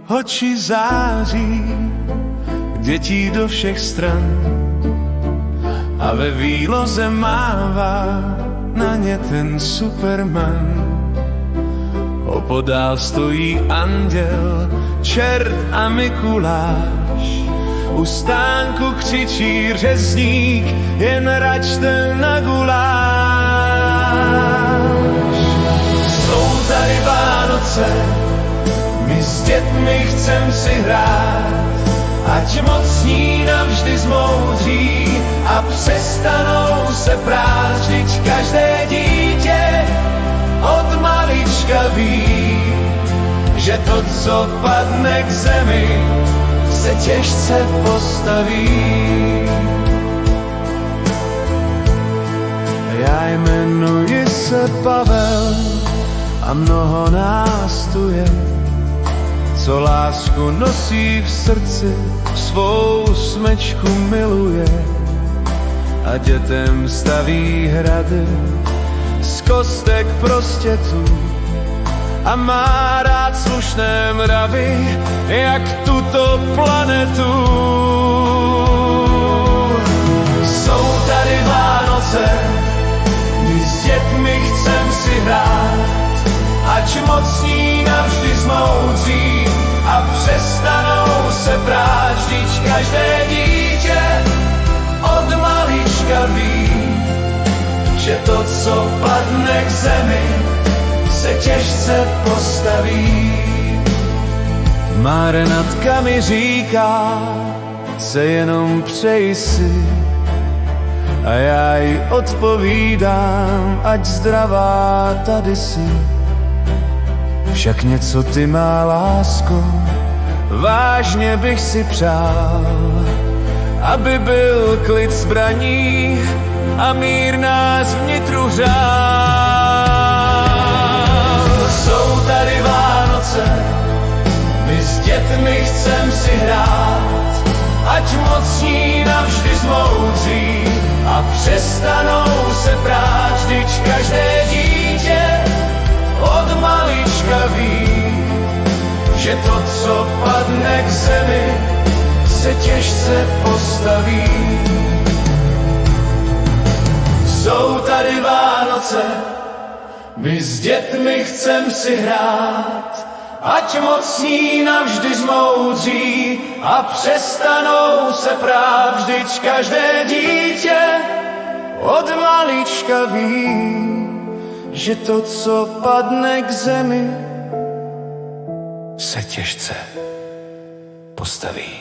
oči září dětí do všech stran a ve výloze mává na ně ten Superman. Opodál stojí anděl, čert a Mikuláš. U stánku křičí řezník, jen račte na guláš. Jsou tady Vánoce, my s dětmi chcem si hrát, ať mocní navždy zmoudří a přestanou se prát. Vždyť každé dítě od malička ví, že to, co padne k zemi, se těžce postaví. Já jmenuji se Pavel a mnoho nás tu je, co lásku nosí v srdci, svou smečku miluje a dětem staví hrady z kostek prostětů a má rád slušné mravy, jak tuto planetu. Jsou tady Vánoce, my s dětmi chcem si hrát, ať mocní navždy zmoudří a přestanou se prát. Vždyť každé dítě od malička ví, že to, co padne k zemi, se těžce postaví. Má Renatka mi říká, se jenom přej si, a já jí odpovídám, ať zdravá tady si. Však něco ty, má lásko, vážně bych si přál, aby byl klid zbraní a mír nás vnitru řál. Jsou tady Vánoce, my s dětmi chcem si hrát, ať mocní navždy zmoudří a přestanou se prát. Vždyť každé dítě od malička ví, že to, co padne k zemi, se těžce postaví. Jsou tady Vánoce, my s dětmi chcem si hrát, ať mocní navždy zmoudří a přestanou se prát. Vždyť každé dítě od malička ví, že to, co padne k zemi, se těžce postaví.